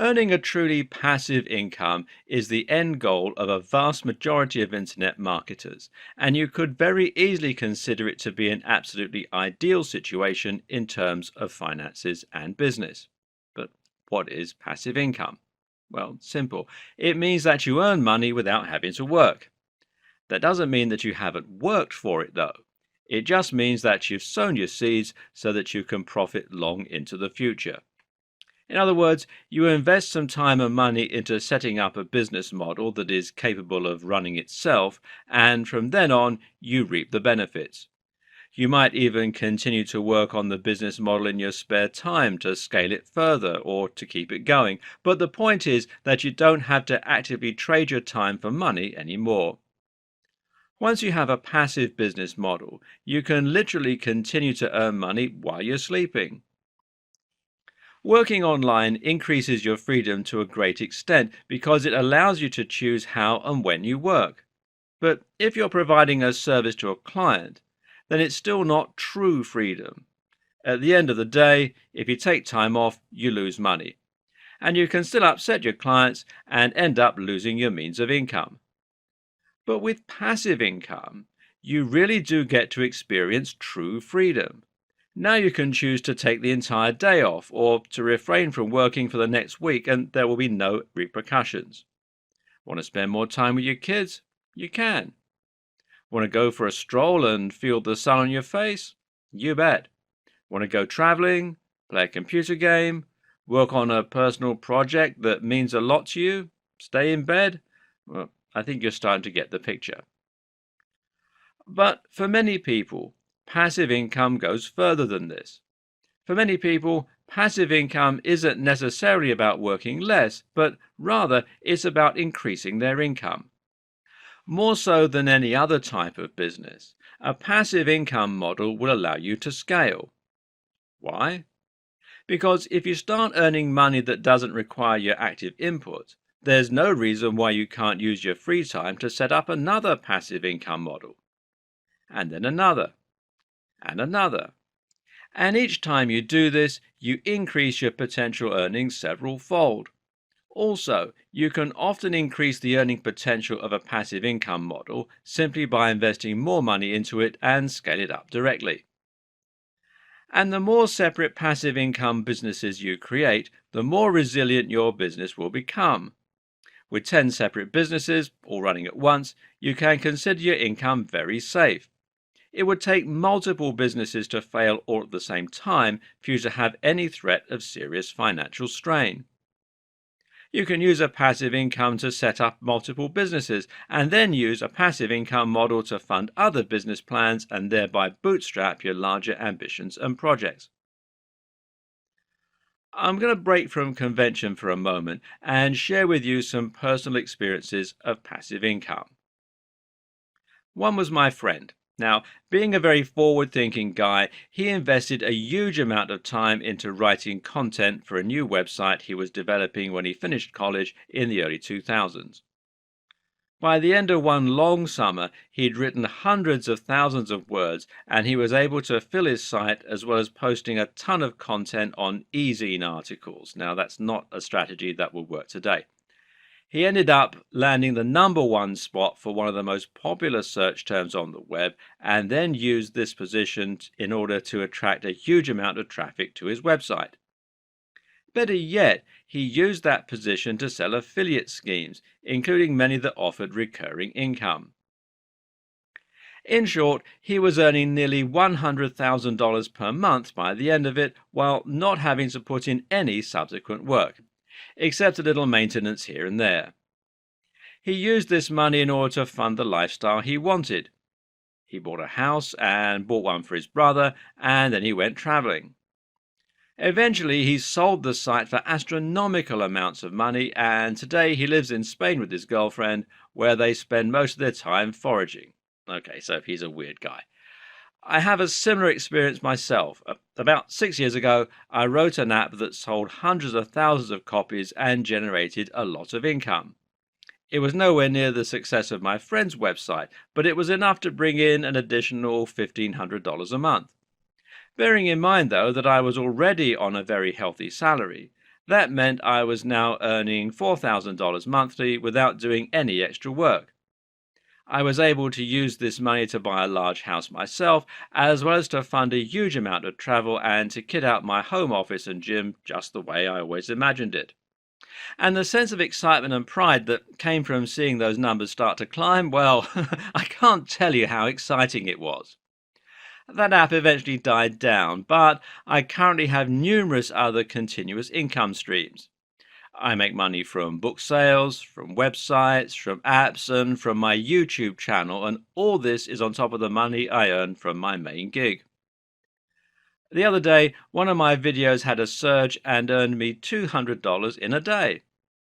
Earning a truly passive income is the end goal of a vast majority of internet marketers, and you could very easily consider it to be an absolutely ideal situation in terms of finances and business. But what is passive income? Well, simple. It means that you earn money without having to work. That doesn't mean that you haven't worked for it, though. It just means that you've sown your seeds so that you can profit long into the future. In other words, you invest some time and money into setting up a business model that is capable of running itself, and from then on, you reap the benefits. You might even continue to work on the business model in your spare time to scale it further or to keep it going. But the point is that you don't have to actively trade your time for money anymore. Once you have a passive business model, you can literally continue to earn money while you're sleeping. Working online increases your freedom to a great extent because it allows you to choose how and when you work. But if you're providing a service to a client, then it's still not true freedom. At the end of the day, if you take time off, you lose money. And you can still upset your clients and end up losing your means of income. But with passive income, you really do get to experience true freedom. Now you can choose to take the entire day off or to refrain from working for the next week, and there will be no repercussions. Want to spend more time with your kids? You can. Want to go for a stroll and feel the sun on your face? You bet. Want to go traveling, play a computer game, work on a personal project that means a lot to you, stay in bed? Well, I think you're starting to get the picture. But for many people, passive income goes further than this. For many people, passive income isn't necessarily about working less, but rather it's about increasing their income. More so than any other type of business, a passive income model will allow you to scale. Why? Because if you start earning money that doesn't require your active input, there's no reason why you can't use your free time to set up another passive income model. And then another. And another. And each time you do this, you increase your potential earnings several fold. Also, you can often increase the earning potential of a passive income model simply by investing more money into it and scale it up directly. And the more separate passive income businesses you create, the more resilient your business will become. With 10 separate businesses, all running at once, you can consider your income very safe. It would take multiple businesses to fail all at the same time for you to have any threat of serious financial strain. You can use a passive income to set up multiple businesses and then use a passive income model to fund other business plans and thereby bootstrap your larger ambitions and projects. I'm going to break from convention for a moment and share with you some personal experiences of passive income. One was my friend. Now, being a very forward-thinking guy, he invested a huge amount of time into writing content for a new website he was developing when he finished college in the early 2000s. By the end of one long summer, he'd written hundreds of thousands of words, and he was able to fill his site as well as posting a ton of content on e-zine articles. Now, that's not a strategy that will work today. He ended up landing the #1 spot for one of the most popular search terms on the web, and then used this position in order to attract a huge amount of traffic to his website. Better yet, he used that position to sell affiliate schemes, including many that offered recurring income. In short, he was earning nearly $100,000 per month by the end of it, while not having to put in any subsequent work, except a little maintenance here and there. He used this money in order to fund the lifestyle he wanted. He bought a house and bought one for his brother, and then he went traveling. Eventually, he sold the site for astronomical amounts of money, and today he lives in Spain with his girlfriend, where they spend most of their time foraging. Okay, so he's a weird guy. I have a similar experience myself. About 6 years ago, I wrote an app that sold hundreds of thousands of copies and generated a lot of income. It was nowhere near the success of my friend's website, but it was enough to bring in an additional $1,500 a month. Bearing in mind, though, that I was already on a very healthy salary, That meant I was now earning $4,000 monthly without doing any extra work. I was able to use this money to buy a large house myself, as well as to fund a huge amount of travel and to kit out my home office and gym just the way I always imagined it. And the sense of excitement and pride that came from seeing those numbers start to climb, well, I can't tell you how exciting it was. That app eventually died down, but I currently have numerous other continuous income streams. I make money from book sales, from websites, from apps, and from my YouTube channel, and all this is on top of the money I earn from my main gig. The other day, one of my videos had a surge and earned me $200 in a day.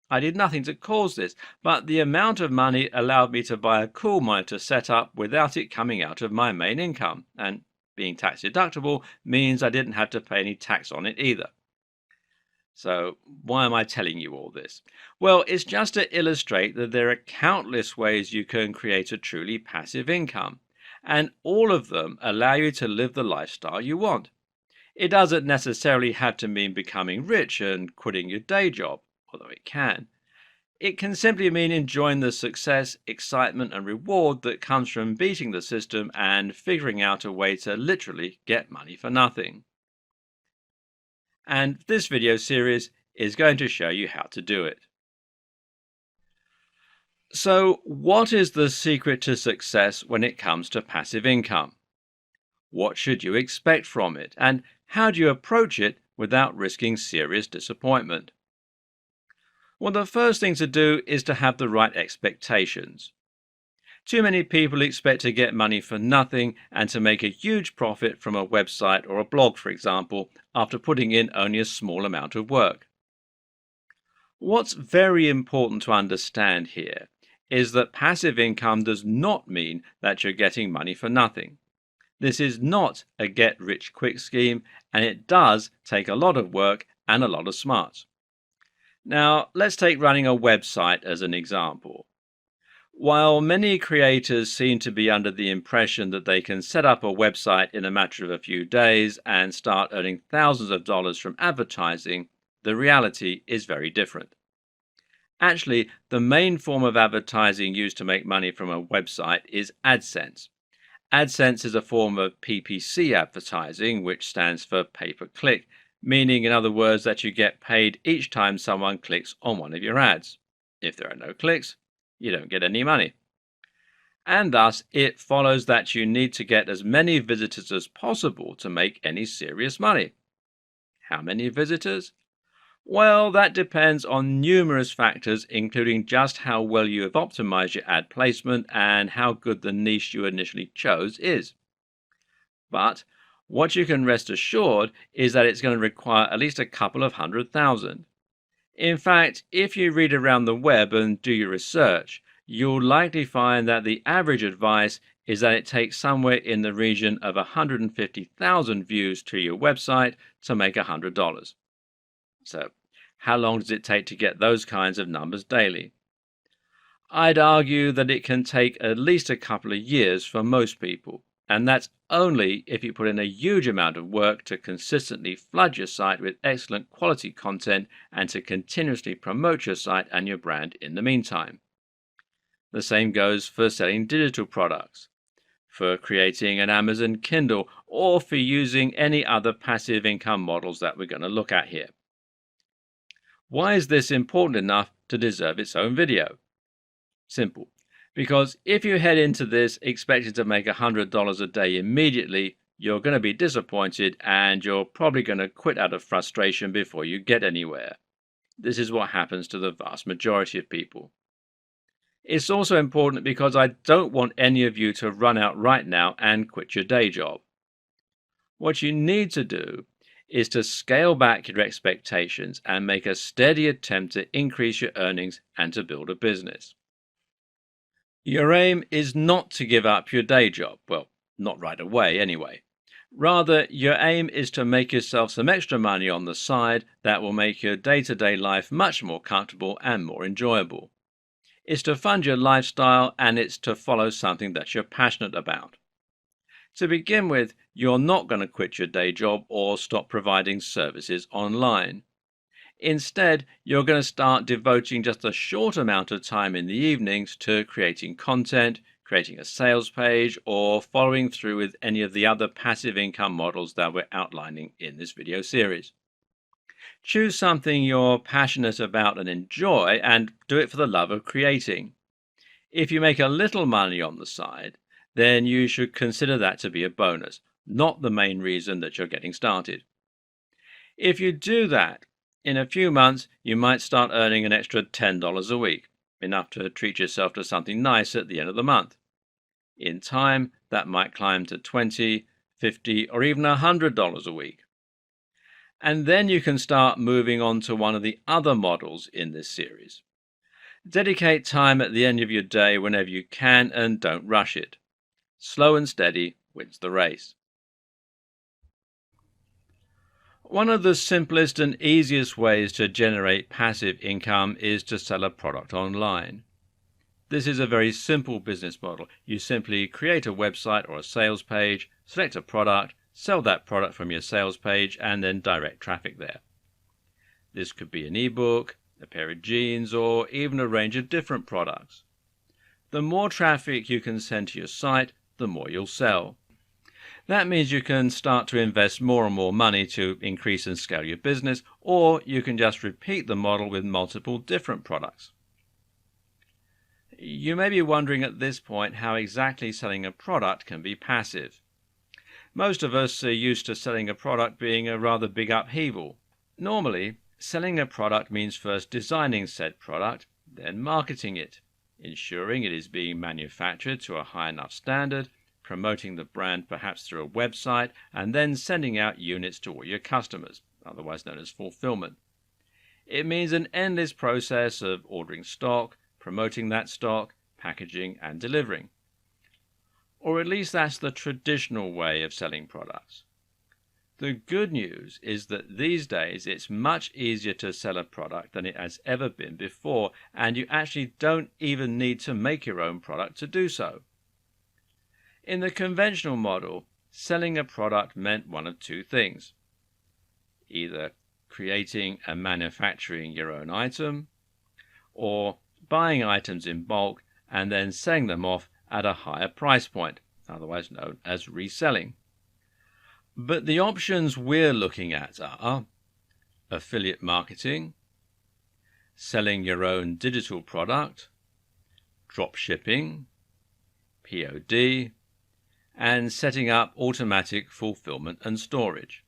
I did nothing to cause this, but the amount of money allowed me to buy a cool monitor setup without it coming out of my main income, and being tax deductible means I didn't have to pay any tax on it either. So why am I telling you all this? Well, it's just to illustrate that there are countless ways you can create a truly passive income, and all of them allow you to live the lifestyle you want. It doesn't necessarily have to mean becoming rich and quitting your day job, although it can. It can simply mean enjoying the success, excitement, and reward that comes from beating the system and figuring out a way to literally get money for nothing. And this video series is going to show you how to do it. So, what is the secret to success when it comes to passive income? What should you expect from it? And how do you approach it without risking serious disappointment? Well, the first thing to do is to have the right expectations. Too many people expect to get money for nothing and to make a huge profit from a website or a blog, for example, after putting in only a small amount of work. What's very important to understand here is that passive income does not mean that you're getting money for nothing. This is not a get-rich-quick scheme, and it does take a lot of work and a lot of smarts. Now, let's take running a website as an example. While many creators seem to be under the impression that they can set up a website in a matter of a few days and start earning thousands of dollars from advertising, the reality is very different. Actually, the main form of advertising used to make money from a website is AdSense. AdSense is a form of PPC advertising, which stands for pay-per-click, meaning in other words that you get paid each time someone clicks on one of your ads. If there are no clicks, you don't get any money. And thus, it follows that you need to get as many visitors as possible to make any serious money. How many visitors? Well, that depends on numerous factors, including just how well you have optimized your ad placement and how good the niche you initially chose is. But what you can rest assured is that it's going to require at least a couple of 100,000. In fact, if you read around the web and do your research, you'll likely find that the average advice is that it takes somewhere in the region of 150,000 views to your website to make $100. So, how long does it take to get those kinds of numbers daily? I'd argue that it can take at least a couple of years for most people, and that's only if you put in a huge amount of work to consistently flood your site with excellent quality content and to continuously promote your site and your brand in the meantime. The same goes for selling digital products, for creating an Amazon Kindle, or for using any other passive income models that we're going to look at here. Why is this important enough to deserve its own video? Simple. Because if you head into this expecting to make $100 a day immediately, you're going to be disappointed and you're probably going to quit out of frustration before you get anywhere. This is what happens to the vast majority of people. It's also important because I don't want any of you to run out right now and quit your day job. What you need to do is to scale back your expectations and make a steady attempt to increase your earnings and to build a business. Your aim is not to give up your day job. Well, not right away anyway. Rather, your aim is to make yourself some extra money on the side that will make your day-to-day life much more comfortable and more enjoyable. It's to fund your lifestyle and it's to follow something that you're passionate about. To begin with, you're not going to quit your day job or stop providing services online. Instead, you're going to start devoting just a short amount of time in the evenings to creating content, creating a sales page, or following through with any of the other passive income models that we're outlining in this video series. Choose something you're passionate about and enjoy, and do it for the love of creating. If you make a little money on the side, then you should consider that to be a bonus, not the main reason that you're getting started. If you do that, in a few months, you might start earning an extra $10 a week, enough to treat yourself to something nice at the end of the month. In time, that might climb to $20, $50, or even $100 a week. And then you can start moving on to one of the other models in this series. Dedicate time at the end of your day whenever you can, and don't rush it. Slow and steady wins the race. One of the simplest and easiest ways to generate passive income is to sell a product online. This is a very simple business model. You simply create a website or a sales page, select a product, sell that product from your sales page, and then direct traffic there. This could be an ebook, a pair of jeans, or even a range of different products. The more traffic you can send to your site, the more you'll sell. That means you can start to invest more and more money to increase and scale your business, or you can just repeat the model with multiple different products. You may be wondering at this point how exactly selling a product can be passive. Most of us are used to selling a product being a rather big upheaval. Normally, selling a product means first designing said product, then marketing it, ensuring it is being manufactured to a high enough standard, promoting the brand perhaps through a website, and then sending out units to all your customers, otherwise known as fulfillment. It means an endless process of ordering stock, promoting that stock, packaging, and delivering. Or at least that's the traditional way of selling products. The good news is that these days it's much easier to sell a product than it has ever been before, and you actually don't even need to make your own product to do so. In the conventional model, selling a product meant one of two things: either creating and manufacturing your own item, or buying items in bulk and then selling them off at a higher price point, otherwise known as reselling. But the options we're looking at are affiliate marketing, selling your own digital product, dropshipping, POD, and setting up automatic fulfillment and storage.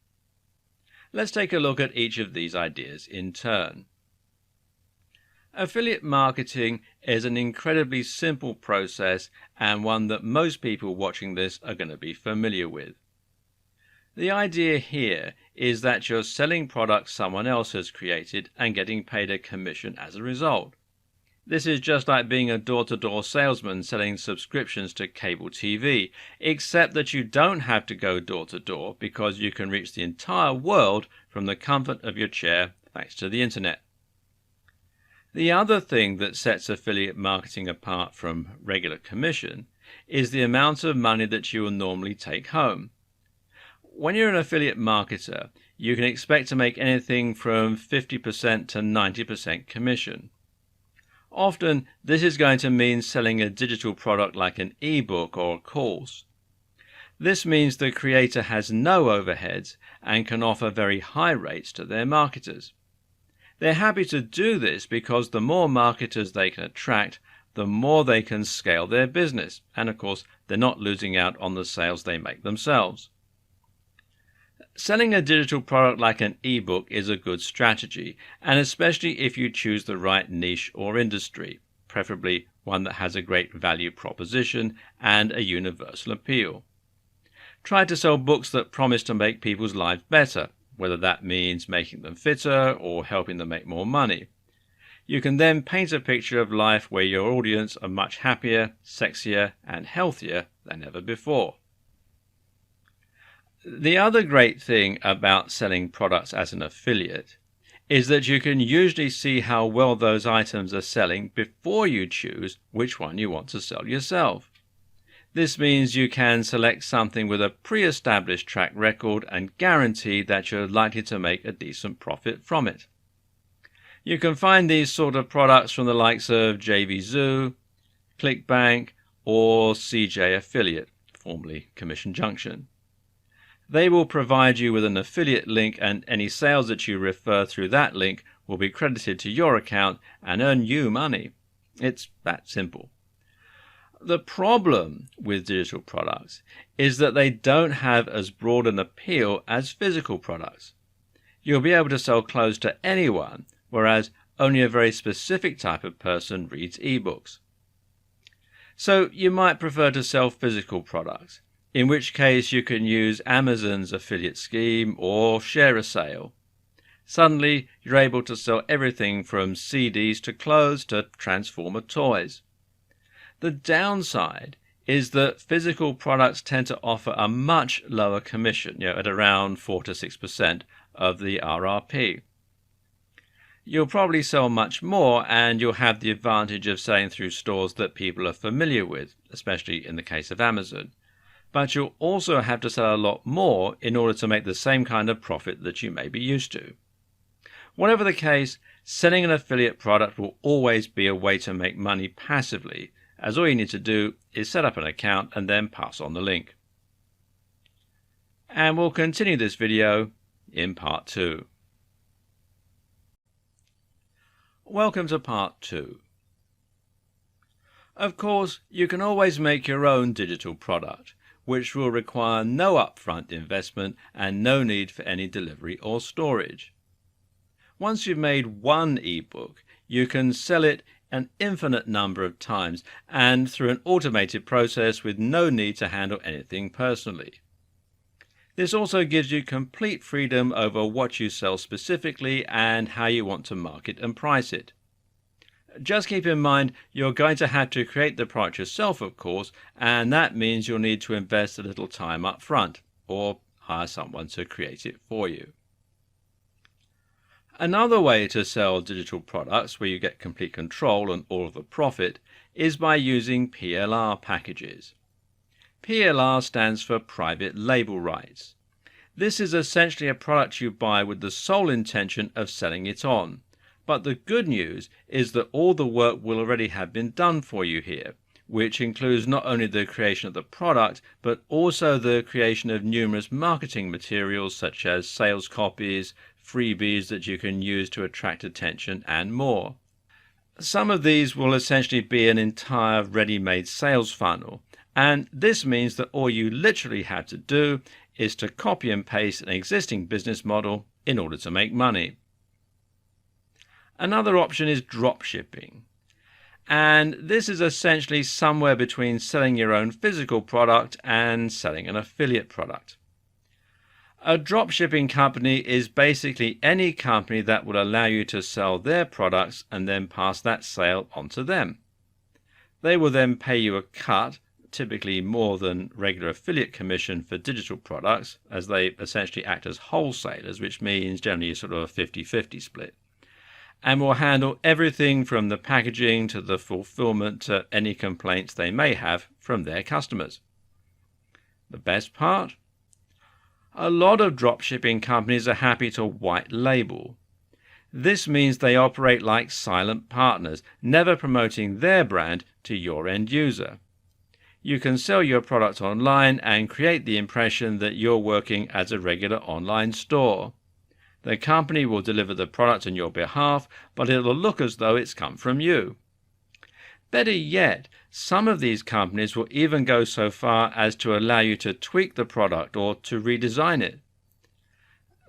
Let's take a look at each of these ideas in turn. Affiliate marketing is an incredibly simple process, and one that most people watching this are going to be familiar with. The idea here is that you're selling products someone else has created and getting paid a commission as a result. This is just like being a door-to-door salesman selling subscriptions to cable TV, except that you don't have to go door-to-door because you can reach the entire world from the comfort of your chair thanks to the internet. The other thing that sets affiliate marketing apart from regular commission is the amount of money that you will normally take home. When you're an affiliate marketer, you can expect to make anything from 50% to 90% commission. Often, this is going to mean selling a digital product like an ebook or a course. This means the creator has no overheads and can offer very high rates to their marketers. They're happy to do this because the more marketers they can attract, the more they can scale their business, and of course, they're not losing out on the sales they make themselves. Selling a digital product like an ebook is a good strategy, and especially if you choose the right niche or industry, preferably one that has a great value proposition and a universal appeal. Try to sell books that promise to make people's lives better, whether that means making them fitter or helping them make more money. You can then paint a picture of life where your audience are much happier, sexier, and healthier than ever before. The other great thing about selling products as an affiliate is that you can usually see how well those items are selling before you choose which one you want to sell yourself. This means you can select something with a pre-established track record and guarantee that you're likely to make a decent profit from it. You can find these sort of products from the likes of JVZoo, ClickBank, or CJ Affiliate, formerly Commission Junction. They will provide you with an affiliate link, and any sales that you refer through that link will be credited to your account and earn you money. It's that simple. The problem with digital products is that they don't have as broad an appeal as physical products. You'll be able to sell clothes to anyone, whereas only a very specific type of person reads ebooks. So you might prefer to sell physical products, in which case you can use Amazon's affiliate scheme or share a sale. Suddenly, you're able to sell everything from CDs to clothes to Transformer toys. The downside is that physical products tend to offer a much lower commission, at around 4 to 6% of the RRP. You'll probably sell much more, and you'll have the advantage of selling through stores that people are familiar with, especially in the case of Amazon. But you'll also have to sell a lot more in order to make the same kind of profit that you may be used to. Whatever the case, selling an affiliate product will always be a way to make money passively, as all you need to do is set up an account and then pass on the link. And we'll continue this video in part 2. Welcome to part 2. Of course, you can always make your own digital product, which will require no upfront investment and no need for any delivery or storage. Once you've made one ebook, you can sell it an infinite number of times and through an automated process with no need to handle anything personally. This also gives you complete freedom over what you sell specifically and how you want to market and price it. Just keep in mind you're going to have to create the product yourself, of course, and that means you'll need to invest a little time up front or hire someone to create it for you. Another way to sell digital products where you get complete control and all of the profit is by using PLR packages. PLR stands for Private Label Rights. This is essentially a product you buy with the sole intention of selling it on. But the good news is that all the work will already have been done for you here, which includes not only the creation of the product, but also the creation of numerous marketing materials such as sales copies, freebies that you can use to attract attention, and more. Some of these will essentially be an entire ready-made sales funnel, and this means that all you literally have to do is to copy and paste an existing business model in order to make money. Another option is dropshipping, and this is essentially somewhere between selling your own physical product and selling an affiliate product. A dropshipping company is basically any company that will allow you to sell their products and then pass that sale on to them. They will then pay you a cut, typically more than regular affiliate commission for digital products, as they essentially act as wholesalers, which means generally sort of a 50-50 split, and will handle everything from the packaging to the fulfillment to any complaints they may have from their customers. The best part? A lot of dropshipping companies are happy to white label. This means they operate like silent partners, never promoting their brand to your end user. You can sell your product online and create the impression that you're working as a regular online store. The company will deliver the product on your behalf, but it'll look as though it's come from you. Better yet, some of these companies will even go so far as to allow you to tweak the product or to redesign it.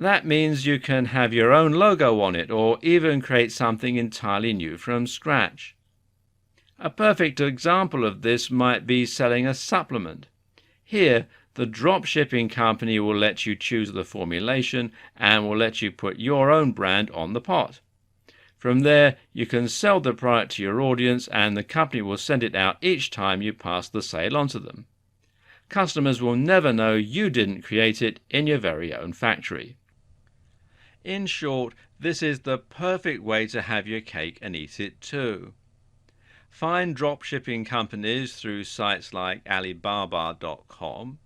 That means you can have your own logo on it or even create something entirely new from scratch. A perfect example of this might be selling a supplement. Here, the dropshipping company will let you choose the formulation and will let you put your own brand on the pot. From there, you can sell the product to your audience and the company will send it out each time you pass the sale on to them. Customers will never know you didn't create it in your very own factory. In short, this is the perfect way to have your cake and eat it too. Find dropshipping companies through sites like Alibaba.com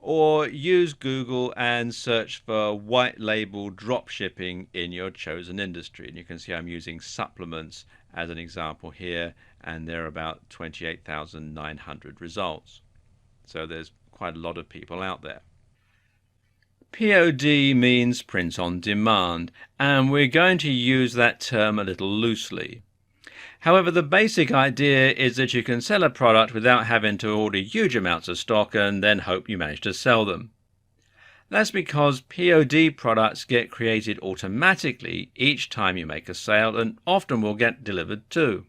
Or use Google and search for white label dropshipping in your chosen industry. And you can see I'm using supplements as an example here, and there are about 28,900 results. So there's quite a lot of people out there. POD means print on demand, and we're going to use that term a little loosely. However, the basic idea is that you can sell a product without having to order huge amounts of stock and then hope you manage to sell them. That's because POD products get created automatically each time you make a sale and often will get delivered too.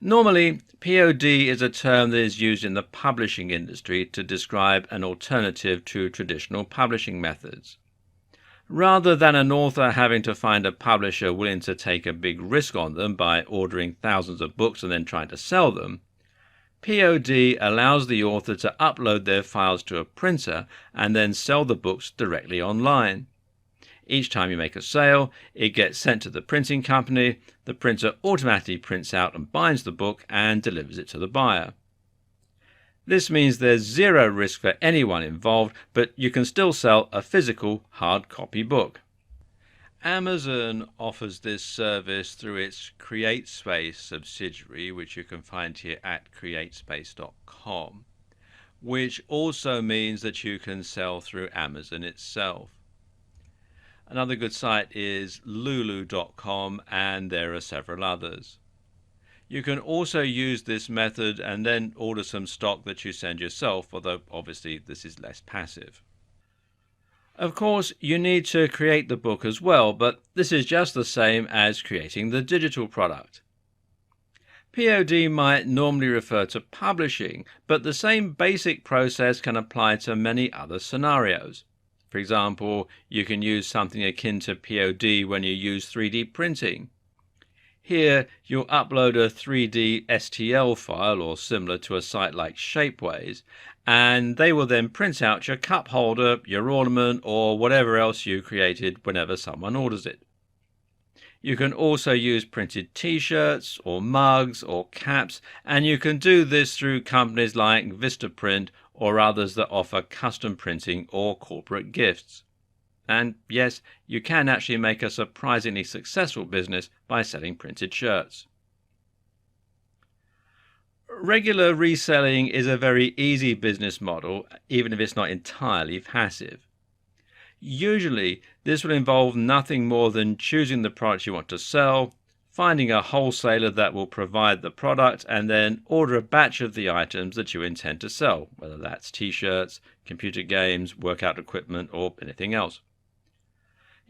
Normally, POD is a term that is used in the publishing industry to describe an alternative to traditional publishing methods. Rather than an author having to find a publisher willing to take a big risk on them by ordering thousands of books and then trying to sell them, POD allows the author to upload their files to a printer and then sell the books directly online. Each time you make a sale, it gets sent to the printing company, the printer automatically prints out and binds the book and delivers it to the buyer. This means there's zero risk for anyone involved, but you can still sell a physical hard copy book. Amazon offers this service through its CreateSpace subsidiary, which you can find here at createspace.com, which also means that you can sell through Amazon itself. Another good site is lulu.com, and there are several others. You can also use this method and then order some stock that you send yourself, although obviously this is less passive. Of course, you need to create the book as well, but this is just the same as creating the digital product. POD might normally refer to publishing, but the same basic process can apply to many other scenarios. For example, you can use something akin to POD when you use 3D printing. Here, you'll upload a 3D STL file or similar to a site like Shapeways, and they will then print out your cup holder, your ornament, or whatever else you created whenever someone orders it. You can also use printed t-shirts or mugs or caps, and you can do this through companies like Vistaprint or others that offer custom printing or corporate gifts. And yes, you can actually make a surprisingly successful business by selling printed shirts. Regular reselling is a very easy business model, even if it's not entirely passive. Usually, this will involve nothing more than choosing the product you want to sell, finding a wholesaler that will provide the product, and then order a batch of the items that you intend to sell, whether that's t-shirts, computer games, workout equipment, or anything else.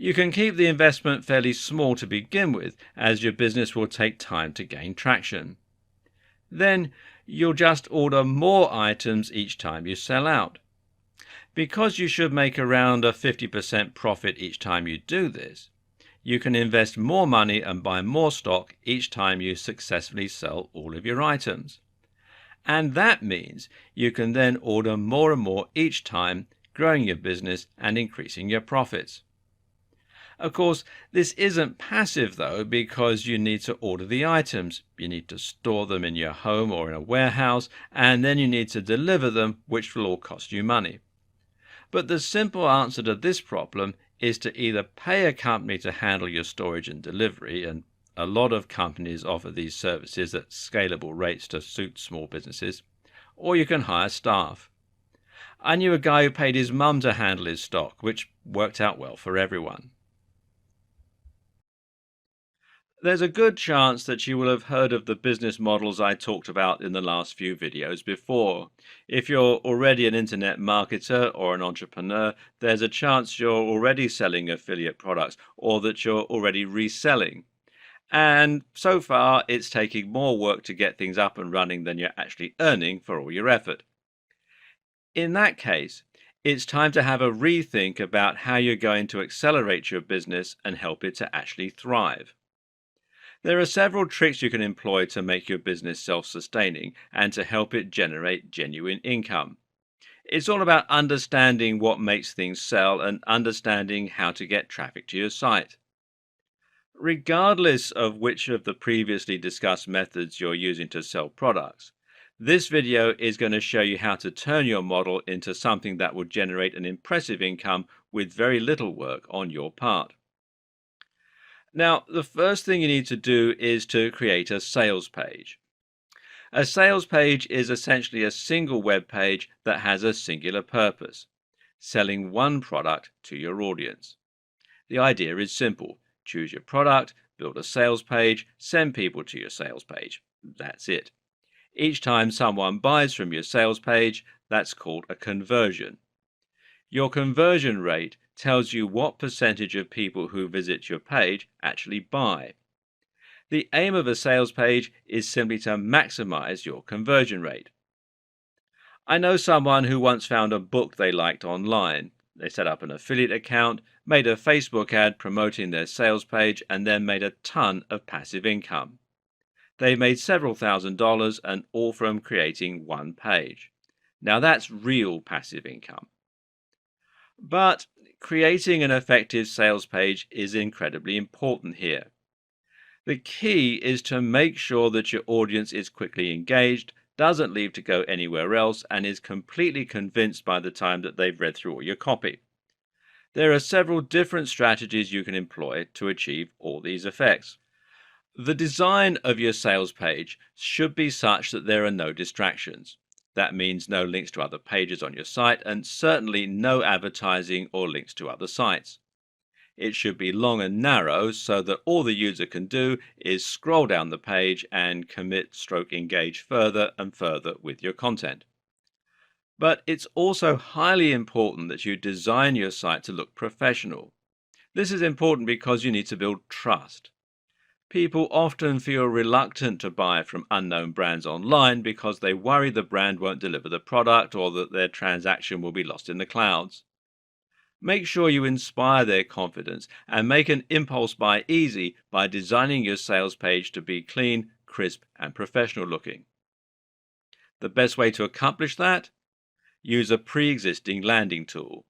You can keep the investment fairly small to begin with, as your business will take time to gain traction. Then you'll just order more items each time you sell out. Because you should make around a 50% profit each time you do this, you can invest more money and buy more stock each time you successfully sell all of your items. And that means you can then order more and more each time, growing your business and increasing your profits. Of course, this isn't passive though, because you need to order the items. You need to store them in your home or in a warehouse, and then you need to deliver them, which will all cost you money. But the simple answer to this problem is to either pay a company to handle your storage and delivery, and a lot of companies offer these services at scalable rates to suit small businesses, or you can hire staff. I knew a guy who paid his mum to handle his stock, which worked out well for everyone. There's a good chance that you will have heard of the business models I talked about in the last few videos before. If you're already an internet marketer or an entrepreneur, there's a chance you're already selling affiliate products or that you're already reselling. And so far, it's taking more work to get things up and running than you're actually earning for all your effort. In that case, it's time to have a rethink about how you're going to accelerate your business and help it to actually thrive. There are several tricks you can employ to make your business self-sustaining and to help it generate genuine income. It's all about understanding what makes things sell and understanding how to get traffic to your site. Regardless of which of the previously discussed methods you're using to sell products, This video is going to show you how to turn your model into something that will generate an impressive income with very little work on your part. Now, the first thing you need to do is to create a sales page. A sales page is essentially a single web page that has a singular purpose: selling one product to your audience. The idea is simple: choose your product, build a sales page, send people to your sales page. That's it. Each time someone buys from your sales page, that's called a conversion. Your conversion rate tells you what percentage of people who visit your page actually buy. The aim of a sales page is simply to maximize your conversion rate. I know someone who once found a book they liked online. They set up an affiliate account, made a Facebook ad promoting their sales page, and then made a ton of passive income. They made several $1,000s, and all from creating one page. Now that's real passive income. But creating an effective sales page is incredibly important here. The key is to make sure that your audience is quickly engaged, doesn't leave to go anywhere else, and is completely convinced by the time that they've read through all your copy. There are several different strategies you can employ to achieve all these effects. The design of your sales page should be such that there are no distractions. That means no links to other pages on your site, and certainly no advertising or links to other sites. It should be long and narrow so that all the user can do is scroll down the page and engage further and further with your content. But it's also highly important that you design your site to look professional. This is important because you need to build trust. People often feel reluctant to buy from unknown brands online because they worry the brand won't deliver the product or that their transaction will be lost in the clouds. Make sure you inspire their confidence and make an impulse buy easy by designing your sales page to be clean, crisp, and professional looking. The best way to accomplish that? Use a pre-existing landing tool.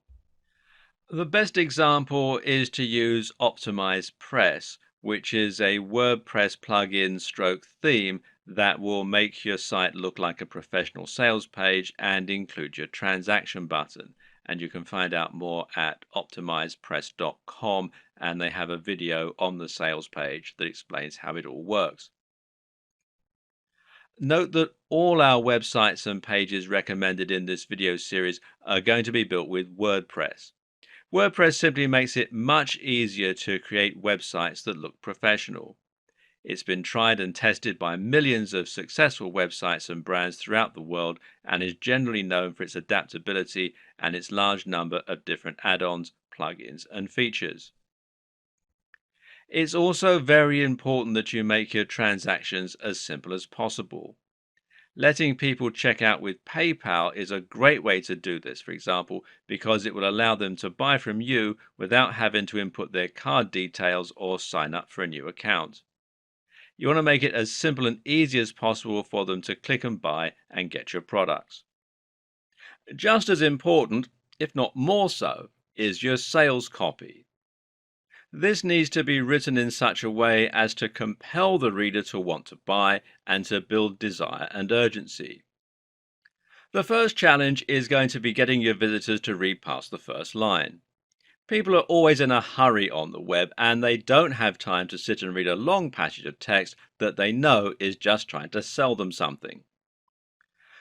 The best example is to use Optimize Press, which is a WordPress plugin stroke theme that will make your site look like a professional sales page and include your transaction button. And you can find out more at optimizepress.com, and they have a video on the sales page that explains how it all works. Note that all our websites and pages recommended in this video series are going to be built with WordPress. WordPress simply makes it much easier to create websites that look professional. It's been tried and tested by millions of successful websites and brands throughout the world and is generally known for its adaptability and its large number of different add-ons, plugins, and features. It's also very important that you make your transactions as simple as possible. Letting people check out with PayPal is a great way to do this, for example, because it will allow them to buy from you without having to input their card details or sign up for a new account. You want to make it as simple and easy as possible for them to click and buy and get your products. Just as important, if not more so, is your sales copy. This needs to be written in such a way as to compel the reader to want to buy and to build desire and urgency. The first challenge is going to be getting your visitors to read past the first line. People are always in a hurry on the web, and they don't have time to sit and read a long passage of text that they know is just trying to sell them something.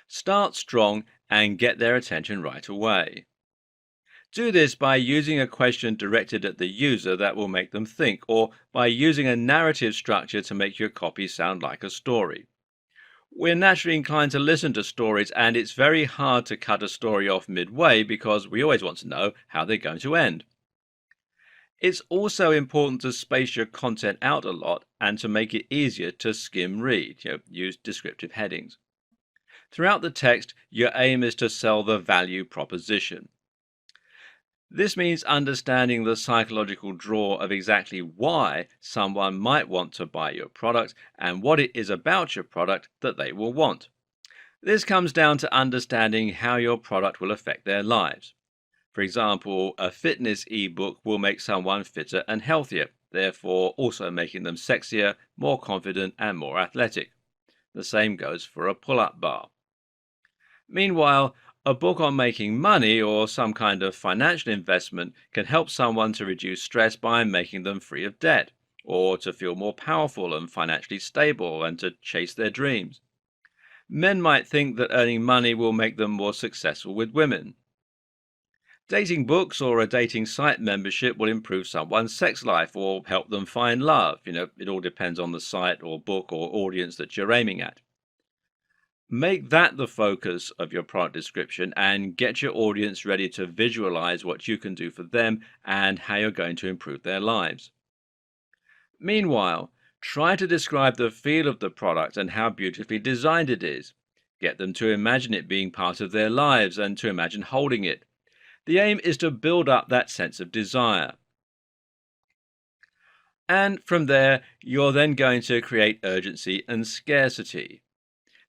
Start strong and get their attention right away. Do this by using a question directed at the user that will make them think, or by using a narrative structure to make your copy sound like a story. We're naturally inclined to listen to stories, and it's very hard to cut a story off midway because we always want to know how they're going to end. It's also important to space your content out a lot and to make it easier to skim read. Use descriptive headings. Throughout the text, your aim is to sell the value proposition. This means understanding the psychological draw of exactly why someone might want to buy your product and what it is about your product that they will want. This comes down to understanding how your product will affect their lives. For example, a fitness ebook will make someone fitter and healthier, therefore also making them sexier, more confident, and more athletic. The same goes for a pull-up bar. Meanwhile, a book on making money or some kind of financial investment can help someone to reduce stress by making them free of debt, or to feel more powerful and financially stable and to chase their dreams. Men might think that earning money will make them more successful with women. Dating books or a dating site membership will improve someone's sex life or help them find love. It all depends on the site or book or audience that you're aiming at. Make that the focus of your product description and get your audience ready to visualize what you can do for them and how you're going to improve their lives. Meanwhile, try to describe the feel of the product and how beautifully designed it is. Get them to imagine it being part of their lives and to imagine holding it. The aim is to build up that sense of desire. And from there, you're then going to create urgency and scarcity.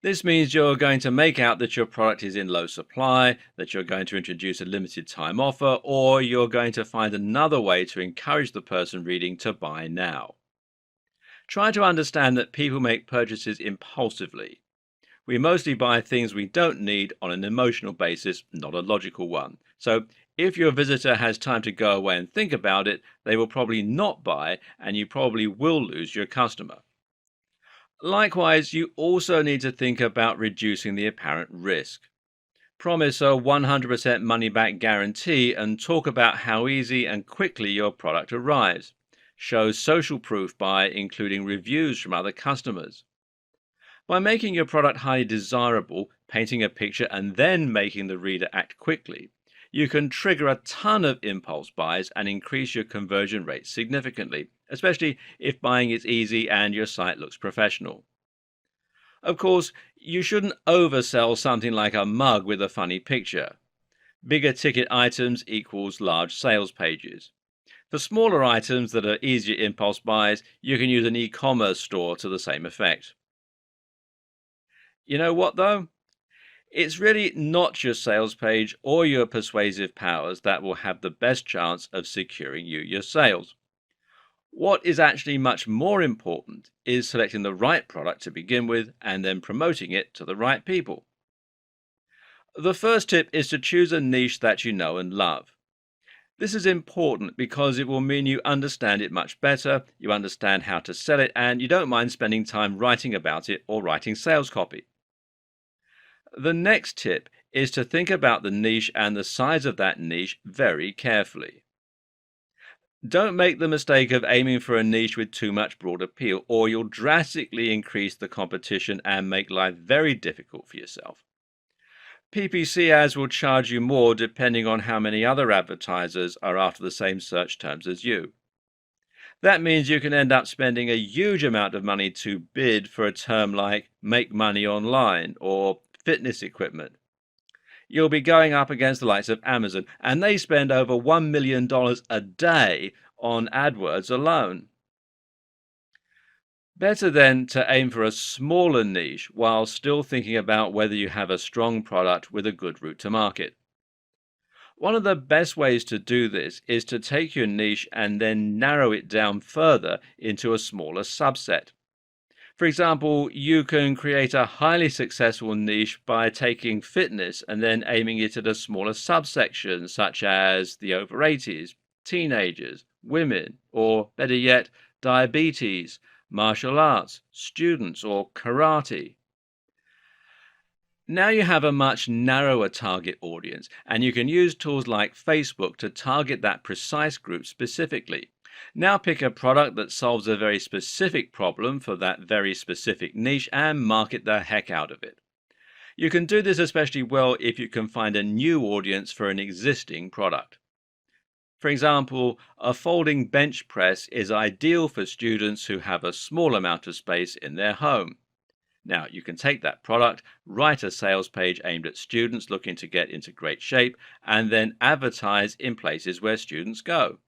This means you're going to make out that your product is in low supply, that you're going to introduce a limited time offer, or you're going to find another way to encourage the person reading to buy now. Try to understand that people make purchases impulsively. We mostly buy things we don't need on an emotional basis, not a logical one. So if your visitor has time to go away and think about it, they will probably not buy, and you probably will lose your customer. Likewise, you also need to think about reducing the apparent risk. Promise a 100% money back guarantee and talk about how easy and quickly your product arrives. Show social proof by including reviews from other customers. By making your product highly desirable, painting a picture, and then making the reader act quickly, you can trigger a ton of impulse buys and increase your conversion rate significantly, especially if buying is easy and your site looks professional. Of course, you shouldn't oversell something like a mug with a funny picture. Bigger ticket items equals large sales pages. For smaller items that are easier impulse buys, you can use an e-commerce store to the same effect. You know what, though? It's really not your sales page or your persuasive powers that will have the best chance of securing you your sales. What is actually much more important is selecting the right product to begin with and then promoting it to the right people. The first tip is to choose a niche that you know and love. This is important because it will mean you understand it much better, you understand how to sell it, and you don't mind spending time writing about it or writing sales copy. The next tip is to think about the niche and the size of that niche very carefully. Don't make the mistake of aiming for a niche with too much broad appeal, or you'll drastically increase the competition and make life very difficult for yourself. PPC ads will charge you more depending on how many other advertisers are after the same search terms as you. That means you can end up spending a huge amount of money to bid for a term like make money online or fitness equipment. You'll be going up against the likes of Amazon, and they spend over $1 million a day on AdWords alone. Better then to aim for a smaller niche while still thinking about whether you have a strong product with a good route to market. One of the best ways to do this is to take your niche and then narrow it down further into a smaller subset. For example, you can create a highly successful niche by taking fitness and then aiming it at a smaller subsection, such as the over 80s, teenagers, women, or better yet, diabetes, martial arts, students, or karate. Now you have a much narrower target audience, and you can use tools like Facebook to target that precise group specifically. Now pick a product that solves a very specific problem for that very specific niche and market the heck out of it. You can do this especially well if you can find a new audience for an existing product. For example, a folding bench press is ideal for students who have a small amount of space in their home. Now, you can take that product, write a sales page aimed at students looking to get into great shape, and then advertise in places where students go.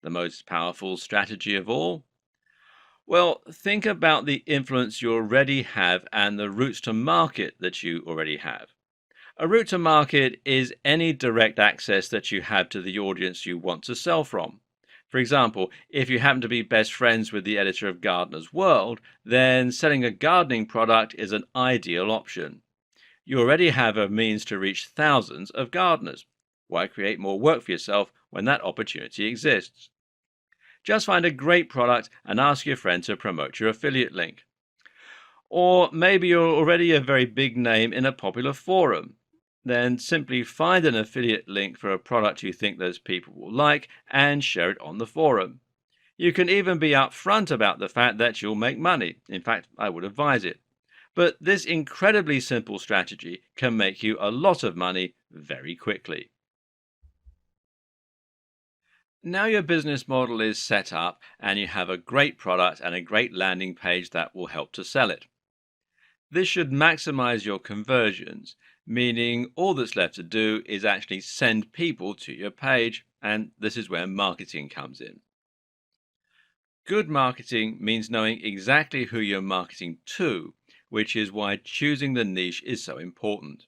The most powerful strategy of all? Well, think about the influence you already have and the routes to market that you already have. A route to market is any direct access that you have to the audience you want to sell from. For example, if you happen to be best friends with the editor of Gardener's World, then selling a gardening product is an ideal option. You already have a means to reach thousands of gardeners. Why create more work for yourself when that opportunity exists? Just find a great product and ask your friend to promote your affiliate link. Or maybe you're already a very big name in a popular forum. Then simply find an affiliate link for a product you think those people will like and share it on the forum. You can even be upfront about the fact that you'll make money. In fact, I would advise it. But this incredibly simple strategy can make you a lot of money very quickly. Now your business model is set up and you have a great product and a great landing page that will help to sell it. This should maximize your conversions, meaning all that's left to do is actually send people to your page, and this is where marketing comes in. Good marketing means knowing exactly who you're marketing to, which is why choosing the niche is so important.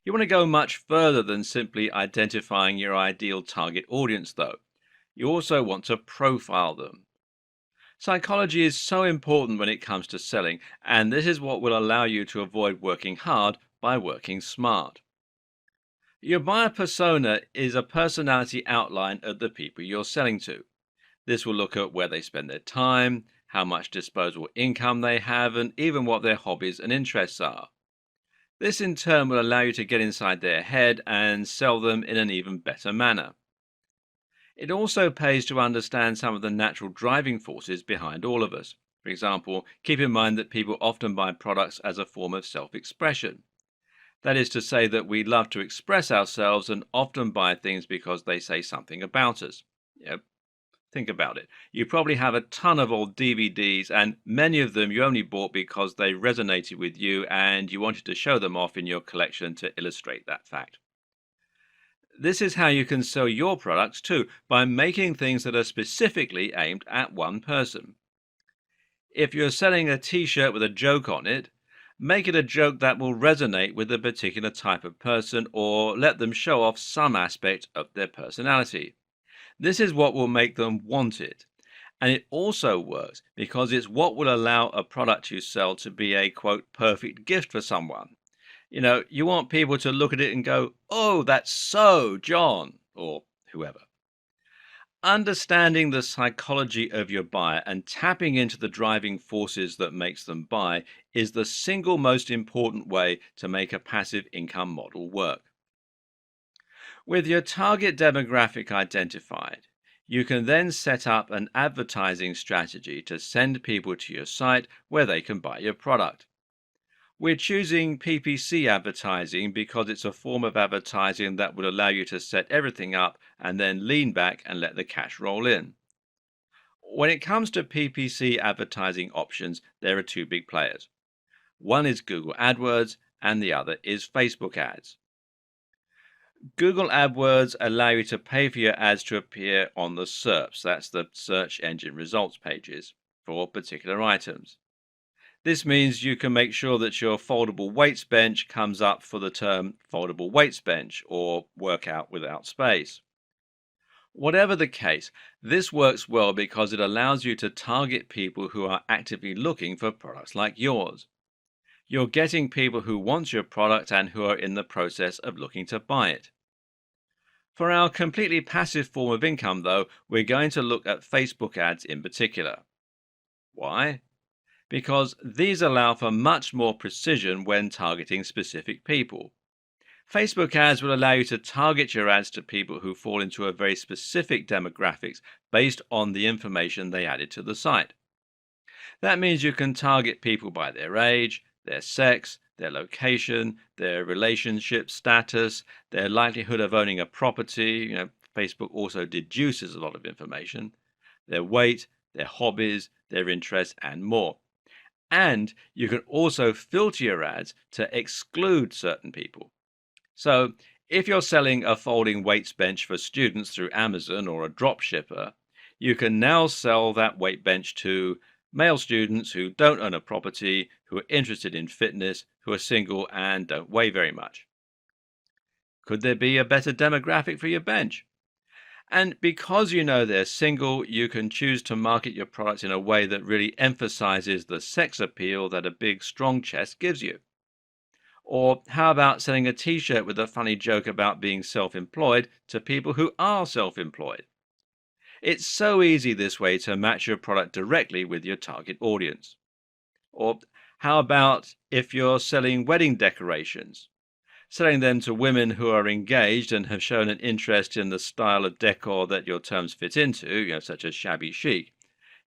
You want to go much further than simply identifying your ideal target audience, though. You also want to profile them. Psychology is so important when it comes to selling, and this is what will allow you to avoid working hard by working smart. Your buyer persona is a personality outline of the people you're selling to. This will look at where they spend their time, how much disposable income they have, and even what their hobbies and interests are. This in turn will allow you to get inside their head and sell them in an even better manner. It also pays to understand some of the natural driving forces behind all of us. For example, keep in mind that people often buy products as a form of self-expression. That is to say that we love to express ourselves and often buy things because they say something about us. Yep. Think about it. You probably have a ton of old DVDs, and many of them you only bought because they resonated with you and you wanted to show them off in your collection to illustrate that fact. This is how you can sell your products too, by making things that are specifically aimed at one person. If you're selling a t-shirt with a joke on it, make it a joke that will resonate with a particular type of person or let them show off some aspect of their personality. This is what will make them want it. And it also works because it's what will allow a product you sell to be a quote perfect gift for someone. You want people to look at it and go, "Oh, that's so John," or whoever. Understanding the psychology of your buyer and tapping into the driving forces that makes them buy is the single most important way to make a passive income model work. With your target demographic identified, you can then set up an advertising strategy to send people to your site where they can buy your product. We're choosing PPC advertising because it's a form of advertising that would allow you to set everything up and then lean back and let the cash roll in. When it comes to PPC advertising options, there are two big players. One is Google AdWords and the other is Facebook ads. Google AdWords allow you to pay for your ads to appear on the SERPs, that's the search engine results pages, for particular items. This means you can make sure that your foldable weights bench comes up for the term foldable weights bench or workout without space. Whatever the case, this works well because it allows you to target people who are actively looking for products like yours. You're getting people who want your product and who are in the process of looking to buy it. For our completely passive form of income, though, we're going to look at Facebook ads in particular. Why? Because these allow for much more precision when targeting specific people. Facebook ads will allow you to target your ads to people who fall into a very specific demographics based on the information they added to the site. That means you can target people by their age, their sex, their location, their relationship status, their likelihood of owning a property. Facebook also deduces a lot of information, their weight, their hobbies, their interests, and more. And you can also filter your ads to exclude certain people. So if you're selling a folding weights bench for students through Amazon or a dropshipper, you can now sell that weight bench to male students who don't own a property, who are interested in fitness, who are single and don't weigh very much. Could there be a better demographic for your bench? And because you know they're single, you can choose to market your product in a way that really emphasizes the sex appeal that a big, strong chest gives you. Or how about selling a t-shirt with a funny joke about being self-employed to people who are self-employed? It's so easy this way to match your product directly with your target audience. Or how about if you're selling wedding decorations? Selling them to women who are engaged and have shown an interest in the style of decor that your terms fit into, such as shabby chic.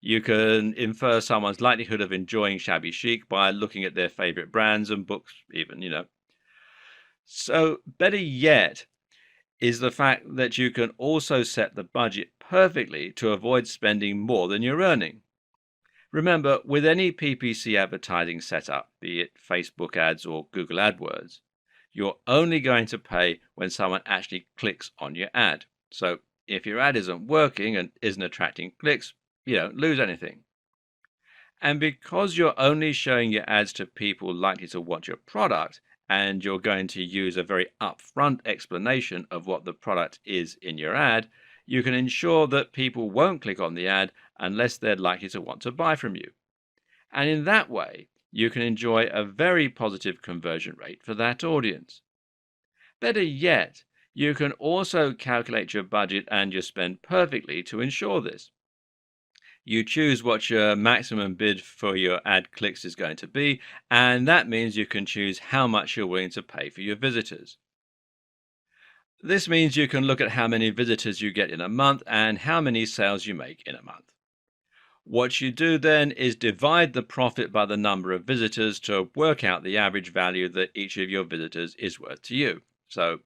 You can infer someone's likelihood of enjoying shabby chic by looking at their favorite brands and books, even. So, better yet is the fact that you can also set the budget perfectly to avoid spending more than you're earning. Remember, with any PPC advertising setup, be it Facebook ads or Google AdWords, you're only going to pay when someone actually clicks on your ad. So if your ad isn't working and isn't attracting clicks, you don't lose anything. And because you're only showing your ads to people likely to want your product, and you're going to use a very upfront explanation of what the product is in your ad, you can ensure that people won't click on the ad unless they're likely to want to buy from you. And in that way, you can enjoy a very positive conversion rate for that audience. Better yet, you can also calculate your budget and your spend perfectly to ensure this. You choose what your maximum bid for your ad clicks is going to be, and that means you can choose how much you're willing to pay for your visitors. This means you can look at how many visitors you get in a month and how many sales you make in a month. What you do then is divide the profit by the number of visitors to work out the average value that each of your visitors is worth to you. So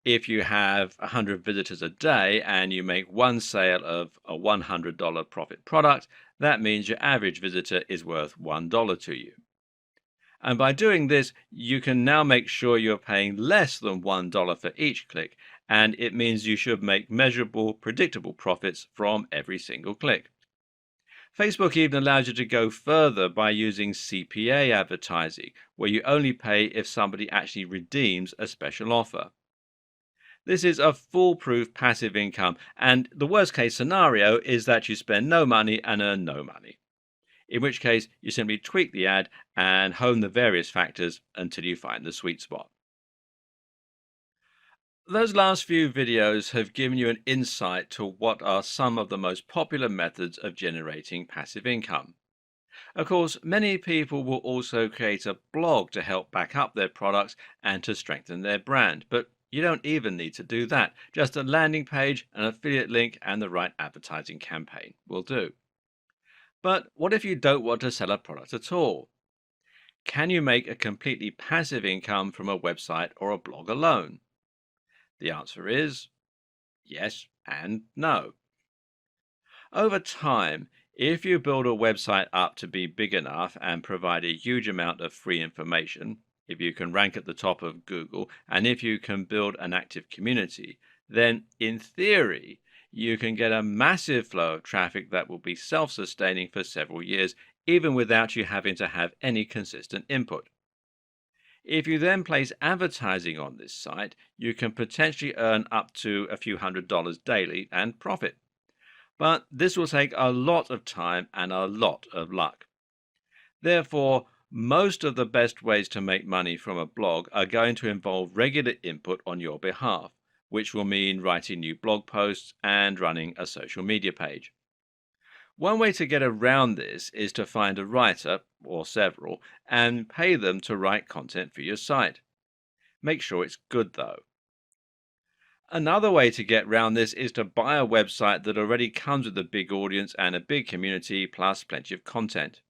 if you have 100 visitors a day and you make one sale of a $100 profit product, that means your average visitor is worth $1 to you. And by doing this, you can now make sure you're paying less than $1 for each click, and it means you should make measurable, predictable profits from every single click. Facebook even allows you to go further by using CPA advertising, where you only pay if somebody actually redeems a special offer. This is a foolproof passive income, and the worst case scenario is that you spend no money and earn no money, in which case you simply tweak the ad and hone the various factors until you find the sweet spot. Those last few videos have given you an insight to what are some of the most popular methods of generating passive income. Of course, many people will also create a blog to help back up their products and to strengthen their brand, but you don't even need to do that. Just a landing page, an affiliate link, and the right advertising campaign will do. But what if you don't want to sell a product at all? Can you make a completely passive income from a website or a blog alone? The answer is yes and no. Over time, if you build a website up to be big enough and provide a huge amount of free information, if you can rank at the top of Google, and if you can build an active community, then in theory, you can get a massive flow of traffic that will be self-sustaining for several years, even without you having to have any consistent input. If you then place advertising on this site, you can potentially earn up to a few $100s daily and profit. But this will take a lot of time and a lot of luck. Therefore, most of the best ways to make money from a blog are going to involve regular input on your behalf, which will mean writing new blog posts and running a social media page. One way to get around this is to find a writer, or several, and pay them to write content for your site. Make sure it's good though. Another way to get around this is to buy a website that already comes with a big audience and a big community plus plenty of content.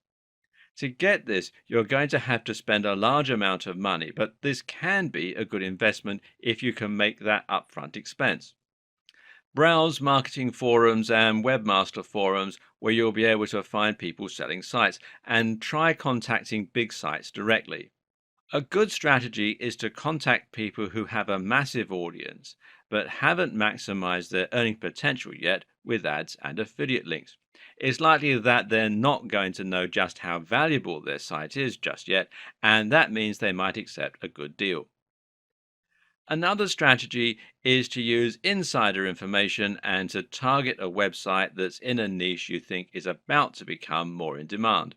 To get this, you're going to have to spend a large amount of money, but this can be a good investment if you can make that upfront expense. Browse marketing forums and webmaster forums where you'll be able to find people selling sites, and try contacting big sites directly. A good strategy is to contact people who have a massive audience but haven't maximized their earning potential yet with ads and affiliate links. It's likely that they're not going to know just how valuable their site is just yet, and that means they might accept a good deal. Another strategy is to use insider information and to target a website that's in a niche you think is about to become more in demand.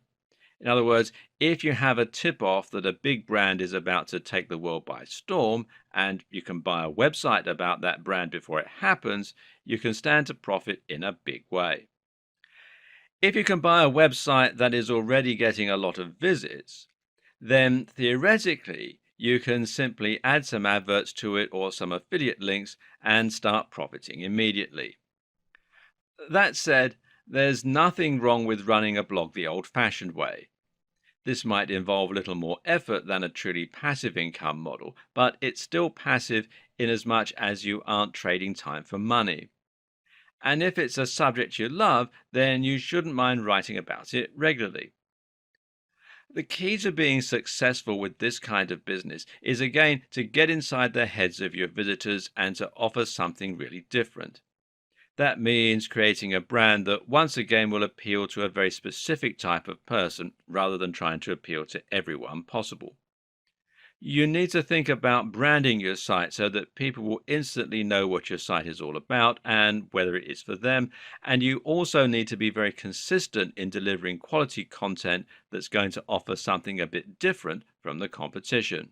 In other words, if you have a tip off that a big brand is about to take the world by storm, and you can buy a website about that brand before it happens, you can stand to profit in a big way. If you can buy a website that is already getting a lot of visits, then theoretically you can simply add some adverts to it or some affiliate links and start profiting immediately. That said, there's nothing wrong with running a blog the old-fashioned way. This might involve a little more effort than a truly passive income model, but it's still passive in as much as you aren't trading time for money. And if it's a subject you love, then you shouldn't mind writing about it regularly. The key to being successful with this kind of business is again to get inside the heads of your visitors and to offer something really different. That means creating a brand that once again will appeal to a very specific type of person rather than trying to appeal to everyone possible. You need to think about branding your site so that people will instantly know what your site is all about and whether it is for them. And you also need to be very consistent in delivering quality content that's going to offer something a bit different from the competition.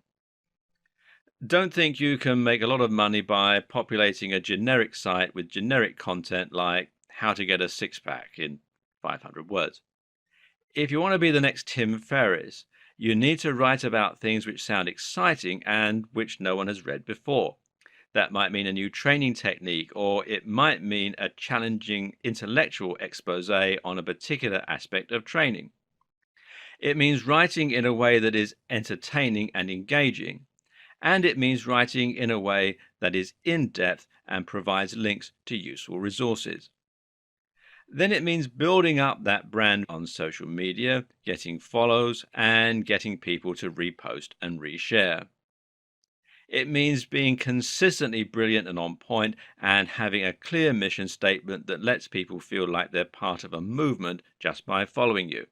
Don't think you can make a lot of money by populating a generic site with generic content like how to get a six pack in 500 words. If you want to be the next Tim Ferriss, you need to write about things which sound exciting and which no one has read before. That might mean a new training technique, or it might mean a challenging intellectual expose on a particular aspect of training. It means writing in a way that is entertaining and engaging, and it means writing in a way that is in depth and provides links to useful resources. Then it means building up that brand on social media, getting follows, and getting people to repost and reshare. It means being consistently brilliant and on point and having a clear mission statement that lets people feel like they're part of a movement just by following you.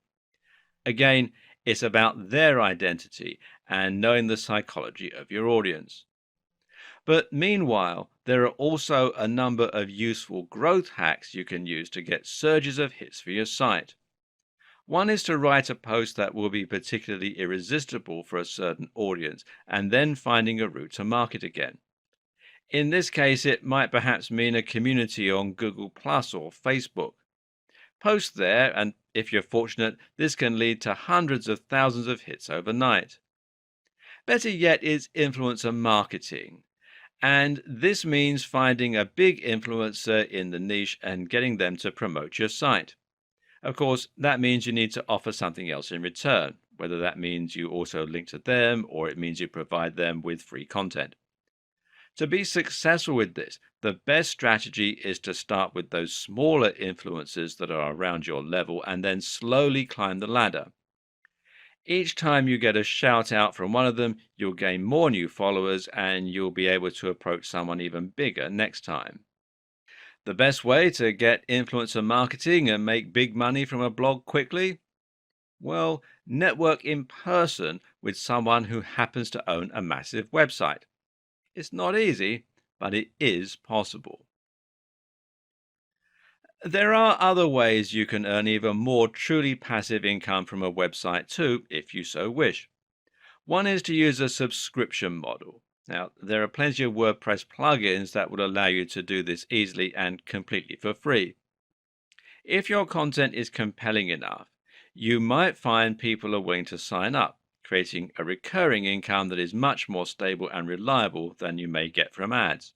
Again, it's about their identity and knowing the psychology of your audience. But meanwhile, there are also a number of useful growth hacks you can use to get surges of hits for your site. One is to write a post that will be particularly irresistible for a certain audience, and then finding a route to market again. In this case, it might perhaps mean a community on Google Plus or Facebook. Post there, and if you're fortunate, this can lead to hundreds of thousands of hits overnight. Better yet is influencer marketing. And this means finding a big influencer in the niche and getting them to promote your site. Of course, that means you need to offer something else in return, whether that means you also link to them or it means you provide them with free content. To be successful with this, the best strategy is to start with those smaller influencers that are around your level and then slowly climb the ladder. Each time you get a shout out from one of them, you'll gain more new followers and you'll be able to approach someone even bigger next time. The best way to get influencer marketing and make big money from a blog quickly? Well, network in person with someone who happens to own a massive website. It's not easy, but it is possible. There are other ways you can earn even more truly passive income from a website too, if you so wish. One is to use a subscription model. Now, there are plenty of WordPress plugins that will allow you to do this easily and completely for free. If your content is compelling enough, you might find people are willing to sign up, creating a recurring income that is much more stable and reliable than you may get from ads.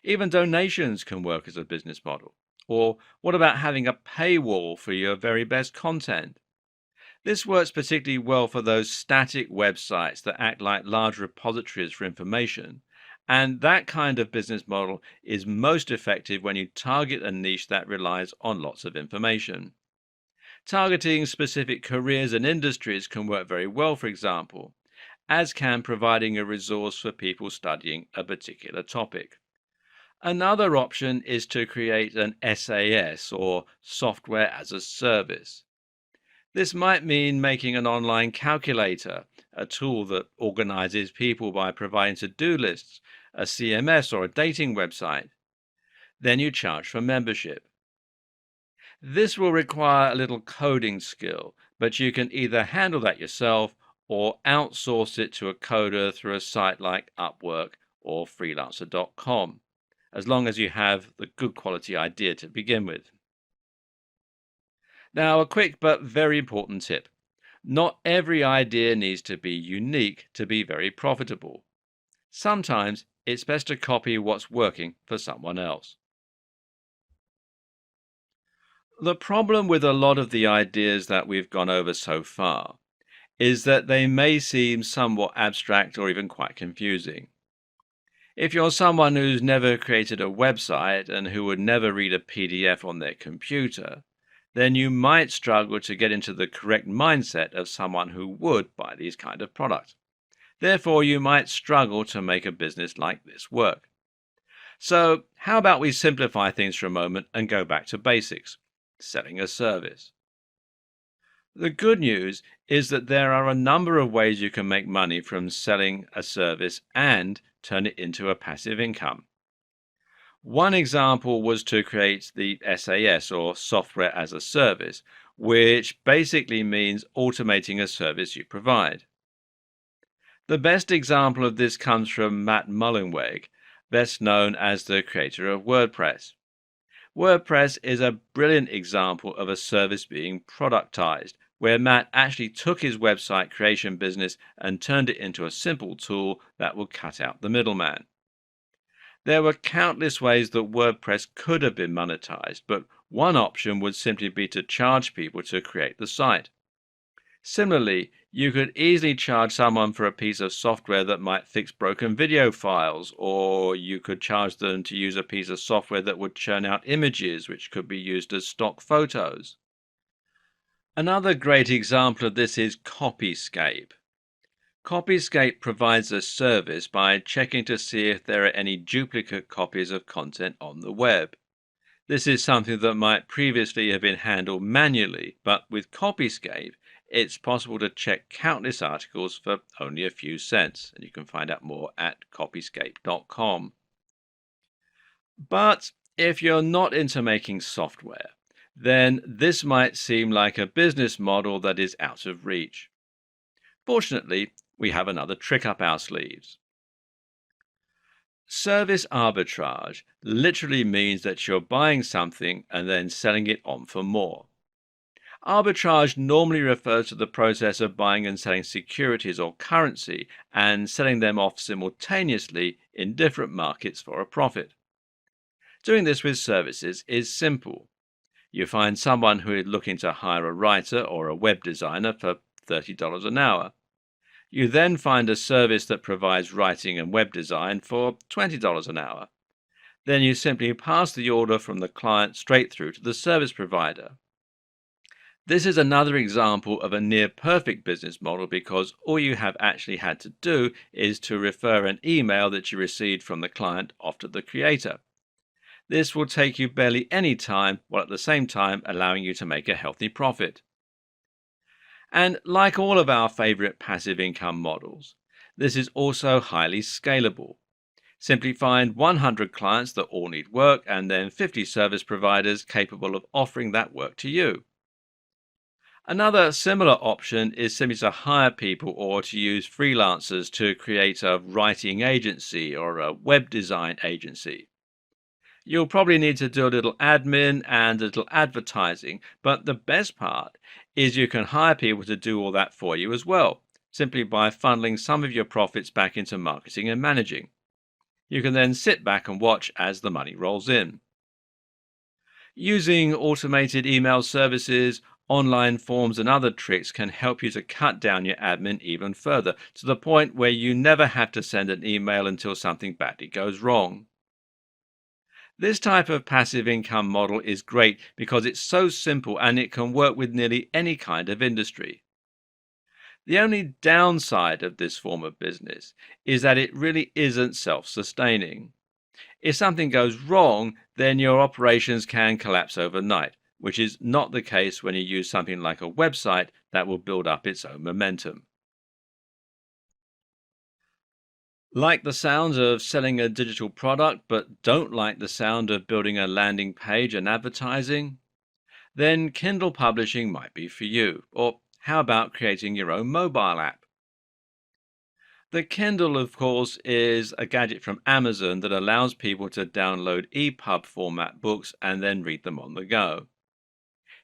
Even donations can work as a business model. Or what about having a paywall for your very best content? This works particularly well for those static websites that act like large repositories for information. And that kind of business model is most effective when you target a niche that relies on lots of information. Targeting specific careers and industries can work very well, for example, as can providing a resource for people studying a particular topic. Another option is to create an SaaS or software as a service. This might mean making an online calculator, a tool that organizes people by providing to-do lists, a CMS or a dating website. Then you charge for membership. This will require a little coding skill, but you can either handle that yourself or outsource it to a coder through a site like Upwork or freelancer.com, as long as you have the good quality idea to begin with. Now, a quick but very important tip. Not every idea needs to be unique to be very profitable. Sometimes it's best to copy what's working for someone else. The problem with a lot of the ideas that we've gone over so far is that they may seem somewhat abstract or even quite confusing. If you're someone who's never created a website and who would never read a PDF on their computer, then you might struggle to get into the correct mindset of someone who would buy these kind of products. Therefore, you might struggle to make a business like this work. So, how about we simplify things for a moment and go back to basics? Selling a service. The good news is that there are a number of ways you can make money from selling a service and turn it into a passive income. One example was to create the SAS, or Software as a Service, which basically means automating a service you provide. The best example of this comes from Matt Mullenweg, best known as the creator of WordPress. WordPress is a brilliant example of a service being productized, where Matt actually took his website creation business and turned it into a simple tool that will cut out the middleman. There were countless ways that WordPress could have been monetized, but one option would simply be to charge people to create the site. Similarly, you could easily charge someone for a piece of software that might fix broken video files, or you could charge them to use a piece of software that would churn out images which could be used as stock photos. Another great example of this is Copyscape. Copyscape provides a service by checking to see if there are any duplicate copies of content on the web. This is something that might previously have been handled manually, but with Copyscape, it's possible to check countless articles for only a few cents, and you can find out more at copyscape.com. But if you're not into making software, then this might seem like a business model that is out of reach. Fortunately, we have another trick up our sleeves. Service arbitrage literally means that you're buying something and then selling it on for more. Arbitrage normally refers to the process of buying and selling securities or currency and selling them off simultaneously in different markets for a profit. Doing this with services is simple. You find someone who is looking to hire a writer or a web designer for $30 an hour. You then find a service that provides writing and web design for $20 an hour. Then you simply pass the order from the client straight through to the service provider. This is another example of a near-perfect business model because all you have actually had to do is to refer an email that you received from the client off to the creator. This will take you barely any time, while at the same time allowing you to make a healthy profit. And like all of our favorite passive income models, this is also highly scalable. Simply find 100 clients that all need work and then 50 service providers capable of offering that work to you. Another similar option is simply to hire people or to use freelancers to create a writing agency or a web design agency. You'll probably need to do a little admin and a little advertising, but the best part is you can hire people to do all that for you as well, simply by funneling some of your profits back into marketing and managing. You can then sit back and watch as the money rolls in. Using automated email services, online forms, and other tricks can help you to cut down your admin even further, to the point where you never have to send an email until something badly goes wrong. This type of passive income model is great because it's so simple and it can work with nearly any kind of industry. The only downside of this form of business is that it really isn't self-sustaining. If something goes wrong, then your operations can collapse overnight, which is not the case when you use something like a website that will build up its own momentum. Like the sound of selling a digital product but don't like the sound of building a landing page and advertising? Then Kindle publishing might be for you, or How about creating your own mobile app? The Kindle, of course, is a gadget from Amazon that allows people to download EPUB format books and then read them on the go.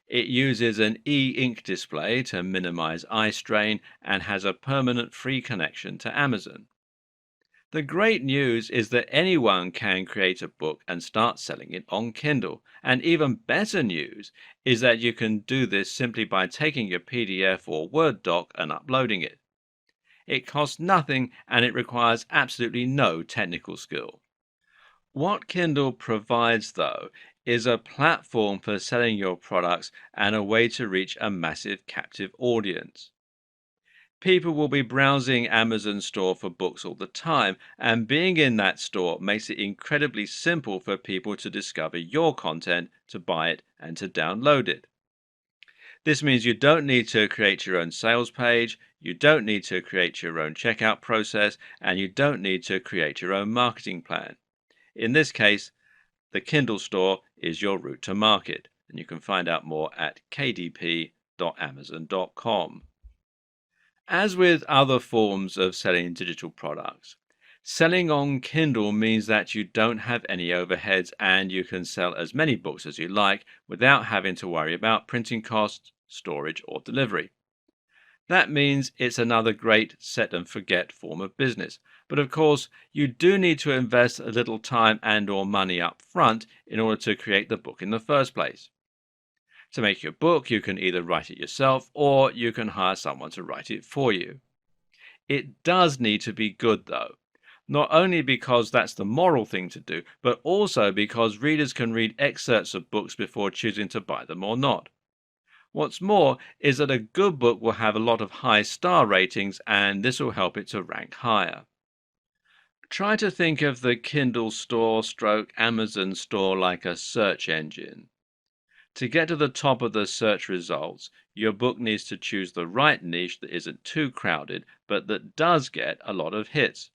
It uses an e-ink display to minimize eye strain and has a permanent free connection to Amazon. The great news is that anyone can create a book and start selling it on Kindle. And even better news is that you can do this simply by taking your PDF or Word doc and uploading it. It costs nothing and it requires absolutely no technical skill. What Kindle provides, though, is a platform for selling your products and a way to reach a massive captive audience. People will be browsing Amazon store for books all the time, and being in that store makes it incredibly simple for people to discover your content, to buy it, and to download it. This means you don't need to create your own sales page, you don't need to create your own checkout process, and you don't need to create your own marketing plan. In this case, the Kindle store is your route to market, and you can find out more at kdp.amazon.com. As with other forms of selling digital products, selling on Kindle means that you don't have any overheads and you can sell as many books as you like without having to worry about printing costs, storage, or delivery. That means it's another great set and forget form of business. But of course, you do need to invest a little time and or money up front in order to create the book in the first place. To make your book, you can either write it yourself or you can hire someone to write it for you. It does need to be good, though, not only because that's the moral thing to do, but also because readers can read excerpts of books before choosing to buy them or not. What's more is that a good book will have a lot of high star ratings, and this will help it to rank higher. Try to think of the Kindle store stroke Amazon store like a search engine. To get to the top of the search results, your book needs to choose the right niche that isn't too crowded, but that does get a lot of hits.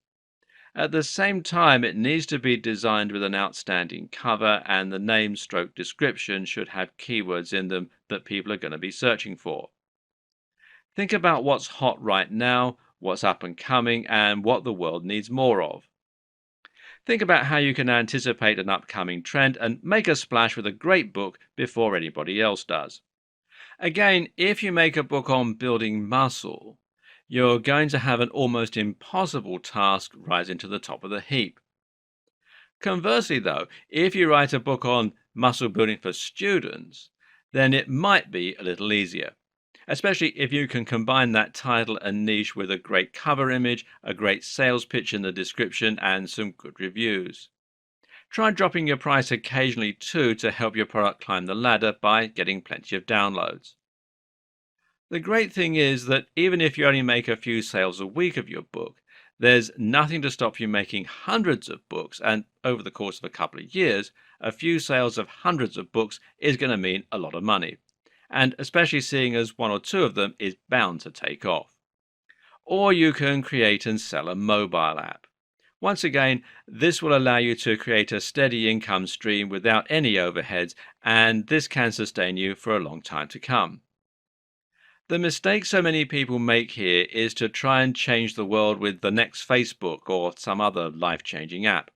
At the same time, it needs to be designed with an outstanding cover, and the name stroke description should have keywords in them that people are going to be searching for. Think about what's hot right now, what's up and coming, and what the world needs more of. Think about how you can anticipate an upcoming trend and make a splash with a great book before anybody else does. Again, if you make a book on building muscle, you're going to have an almost impossible task rising to the top of the heap. Conversely, though, if you write a book on muscle building for students, then it might be a little easier, especially if you can combine that title and niche with a great cover image, a great sales pitch in the description, and some good reviews. Try dropping your price occasionally too to help your product climb the ladder by getting plenty of downloads. The great thing is that even if you only make a few sales a week of your book, there's nothing to stop you making hundreds of books, and over the course of a couple of years, a few sales of hundreds of books is going to mean a lot of money, and especially seeing as one or two of them is bound to take off. Or you can create and sell a mobile app. Once again, this will allow you to create a steady income stream without any overheads, and this can sustain you for a long time to come. The mistake so many people make here is to try and change the world with the next Facebook or some other life-changing app.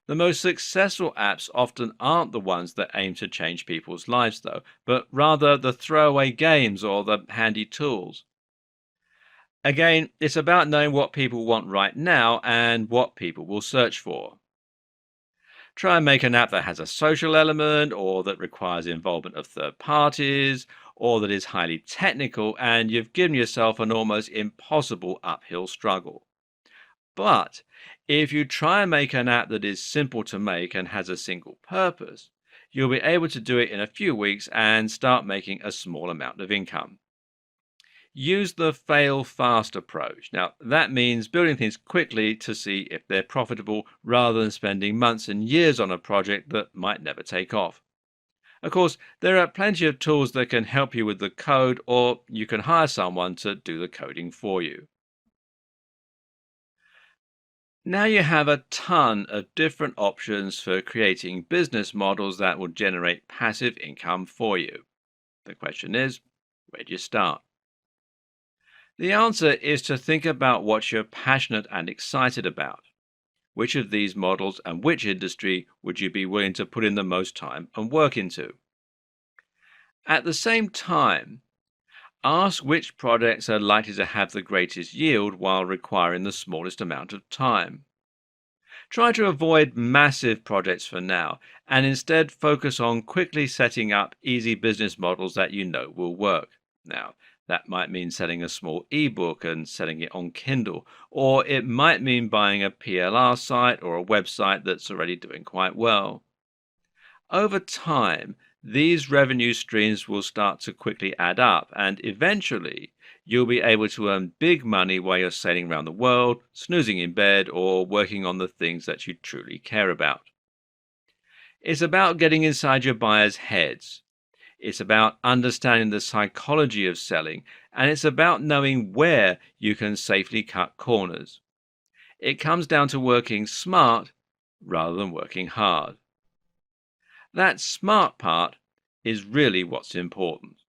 The most successful apps often aren't the ones that aim to change people's lives, though, but rather the throwaway games or the handy tools. Again, it's about knowing what people want right now and what people will search for. Try and make an app that has a social element, or that requires involvement of third parties, or that is highly technical, and you've given yourself an almost impossible uphill struggle. But if you try and make an app that is simple to make and has a single purpose, you'll be able to do it in a few weeks and start making a small amount of income. Use the fail fast approach. Now, that means building things quickly to see if they're profitable rather than spending months and years on a project that might never take off. Of course, there are plenty of tools that can help you with the code, or you can hire someone to do the coding for you. Now you have a ton of different options for creating business models that will generate passive income for you. The question is, where do you start? The answer is to think about what you're passionate and excited about. Which of these models and which industry would you be willing to put in the most time and work into? At the same time, ask which projects are likely to have the greatest yield while requiring the smallest amount of time. Try to avoid massive projects for now and instead focus on quickly setting up easy business models that you know will work. Now, that might mean selling a small ebook and selling it on Kindle, or it might mean buying a PLR site or a website that's already doing quite well. Over time, these revenue streams will start to quickly add up, and eventually, you'll be able to earn big money while you're sailing around the world, snoozing in bed, or working on the things that you truly care about. It's about getting inside your buyers' heads. It's about understanding the psychology of selling, and it's about knowing where you can safely cut corners. It comes down to working smart rather than working hard. That smart part is really what's important.